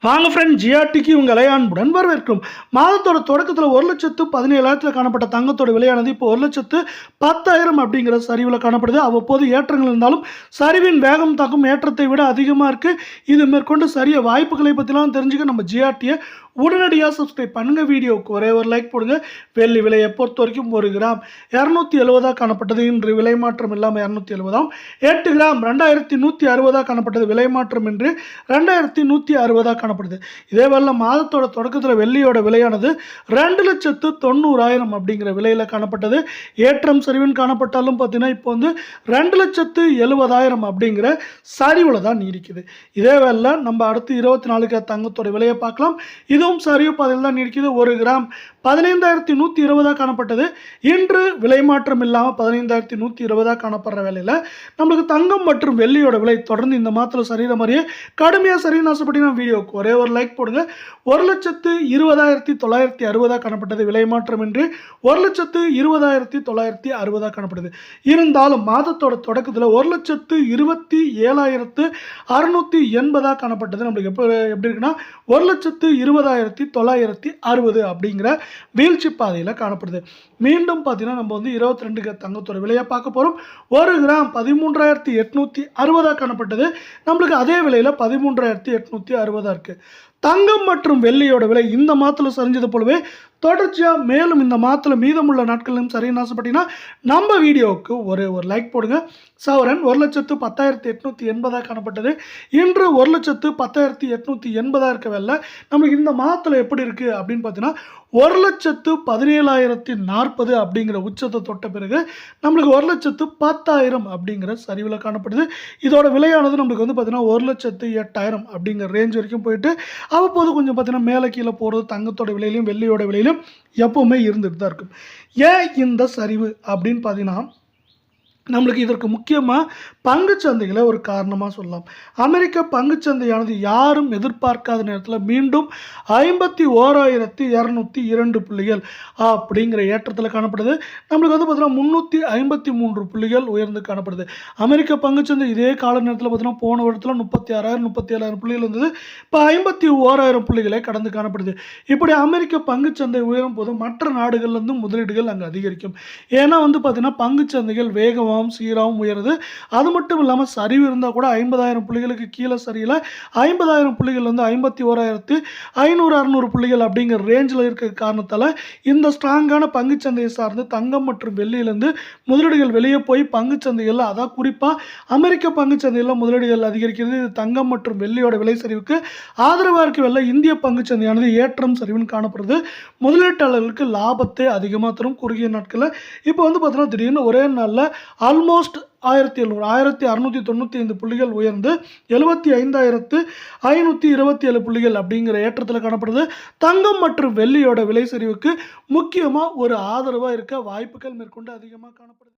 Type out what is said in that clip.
வாங்க ஃப்ரெண்ட், ஜிஆர்டிக்கு உங்களை அன்புடன் வரவேற்கும். மாதத்தோட தொடக்கத்தில் 1,17,000 காணப்பட்ட தங்கத்தோட விலையானது இப்போ 1,10,000 அப்படிங்கிற சரிவில் காணப்படுது. அவ்வப்போது ஏற்றங்கள் இருந்தாலும் சரிவின் வேகம் தாக்கும் ஏற்றத்தை விட அதிகமாக இருக்குது. இது மேற்கொண்டு சரிய வாய்ப்புகளை பற்றிலாம் தெரிஞ்சுக்க நம்ம ஜிஆர்டியை உடனடியாக சப்ஸ்கிரைப் பண்ணுங்கள். வீடியோவுக்கு ஒரே ஒரு லைக் போடுங்க. வெள்ளி விலையை பொறுத்த வரைக்கும் 1 கிராம் 270 காணப்பட்டது. இன்று விலை மாற்றம் இல்லாமல் 270. 8 கிராம் 2,160 காணப்பட்டது. விலை மாற்றம் இன்று 2,160 காணப்படுது. இதே வேளை மாதத்தோட தொடக்கத்தில் வெள்ளியோட விலையானது 2,90,000 அப்படிங்கிற விலையில் காணப்பட்டது. ஏற்றம் சரிவின் காணப்பட்டாலும் பார்த்தீங்கன்னா இப்போ வந்து 2,70,000 அப்படிங்கிற சரிவில் தான் நீடிக்குது. இதே வேளை நம்ம அடுத்து 24 தங்கத்தோட விலையை பார்க்கலாம். இதுவும் சரிவு பாதையில் தான் நீடிக்குது. 1 கிராம் 15,120 காணப்பட்டது. இன்று விலை மாற்றம் இல்லாமல் 15,120 காணப்படுற வேலையில் நம்மளுக்கு தங்கம் மற்றும் வெள்ளியோட விலை தொடர்ந்து இந்த மாதத்தில் சரிகிற மாதிரியே கடுமையாக சரின்னு ஆசைப்பட்டீங்கன்னா வீடியோவுக்கு ஒரே ஒரு லைக் போடுங்க. 1,20,960 காணப்பட்டது. விலை மாற்றம் இன்று 1,20,960 காணப்படுது. இருந்தாலும் மாதத்தோட தொடக்கத்தில் 1,27,680 காணப்பட்டது. நம்மளுக்கு எப்படி இருக்குன்னா 1,20,960 அப்படிங்கிற வீழ்ச்சி பாதையில் காணப்படுது. மீண்டும் பார்த்தீங்கன்னா நம்ம வந்து 22 தங்கத்தோட விலையை பார்க்க போகிறோம். 1 கிராம் 13,860 காணப்பட்டது. நம்மளுக்கு அதே விலையில் 13,860 இருக்குது. தங்கம் மற்றும் வெள்ளியோட விலை இந்த மாதத்தில் சரிஞ்சது போலவே தொடர்ச்சியாக மேலும் இந்த மாதத்தில் மீதமுள்ள நாட்களிலும் சரின்னு ஆசைப்பட்டீங்கன்னா நம்ம வீடியோவுக்கு ஒரு லைக் போடுங்க. சவரன் 1,10,880 காணப்பட்டது. இன்று 1,10,880 இருக்க வேலை நம்மளுக்கு இந்த மாதத்தில் எப்படி இருக்குது அப்படின்னு பார்த்தீங்கன்னா 1,17,040 அப்படிங்கிற உச்சத்தை தொட்ட பிறகு நம்மளுக்கு 1,10,000 அப்படிங்கிற சரிவில் காணப்படுது. இதோட விலையானது நம்மளுக்கு வந்து பார்த்தீங்கன்னா 1,08,000 அப்படிங்கிற ரேஞ்ச் வரைக்கும் போயிட்டு அவ்வப்போது கொஞ்சம் பார்த்தீங்கன்னா மேலே கீழே போகிறது தங்கத்தோட விலையிலையும் வெள்ளியோட விலையிலும் எப்பவுமே இருந்துட்டு தான் இருக்கும். ஏன் இந்த சரிவு அப்படின்னு பார்த்தீங்கன்னா நம்மளுக்கு இதற்கு முக்கியமாக பங்குச்சந்தைகளை ஒரு காரணமாக சொல்லலாம். அமெரிக்க பங்குச்சந்தையானது யாரும் எதிர்பார்க்காத நேரத்தில் மீண்டும் 51,202 புள்ளிகள் அப்படிங்கிற ஏற்றத்தில் காணப்படுது. நம்மளுக்கு வந்து பார்த்தீங்கன்னா 353 புள்ளிகள் உயர்ந்து காணப்படுது. அமெரிக்க பங்குச்சந்தை இதே கால நேரத்தில் பார்த்தீங்கன்னா போன வருடத்தில் 36,000 37,000 புள்ளிகள் இருந்தது. இப்போ 51,000 புள்ளிகளை கடந்து காணப்படுது. இப்படி அமெரிக்க பங்குச்சந்தை உயரும் போது மற்ற நாடுகள்லேருந்து முதலீடுகள் அங்கே அதிகரிக்கும். ஏன்னா வந்து பார்த்தீங்கன்னா பங்குச்சந்தைகள் வேகமாக சீராகவும் உயருது. அது மட்டும் இல்லாமல் சரிவு இருந்தால் கூட 50,000 புள்ளிகளுக்கு கீழே சரியில்லை. 50,000 புள்ளிகள் வந்து 51,500-600 புள்ளிகள் அப்படிங்கிற ரேஞ்சில் இருக்கிற காரணத்தால் இந்த ஸ்ட்ராங்கான பங்குச்சந்தையை சார்ந்து தங்கம் மற்றும் வெள்ளியிலேருந்து முதலீடுகள் வெளியே போய் பங்குச்சந்தைகளில் அதான் குறிப்பாக அமெரிக்க பங்குச்சந்தையில் முதலீடுகள் அதிகரிக்கிறது. இது தங்கம் மற்றும் வெள்ளியோட விலை சரிவுக்கு ஆதரவாக இருக்க வெள்ள இந்திய பங்குச்சந்தையானது ஏற்றம் சரிவுன்னு காணப்படுறது. முதலீட்டாளர்களுக்கு லாபத்தை அதிகமாக தரும் குறுகிய நாட்களில். இப்போ வந்து பார்த்தீங்கன்னா திடீர்னு ஒரே நாளில் ஆல்மோஸ்ட் 1,695 புள்ளிகள் உயர்ந்து 75,527 புள்ளிகள் அப்படிங்கிற ஏற்றத்தில் காணப்படுது. தங்கம் மற்றும் வெள்ளியோட விலை சரிவுக்கு முக்கியமாக ஒரு ஆதரவாக இருக்க வாய்ப்புகள் மேற்கொண்டு அதிகமாக காணப்படுது.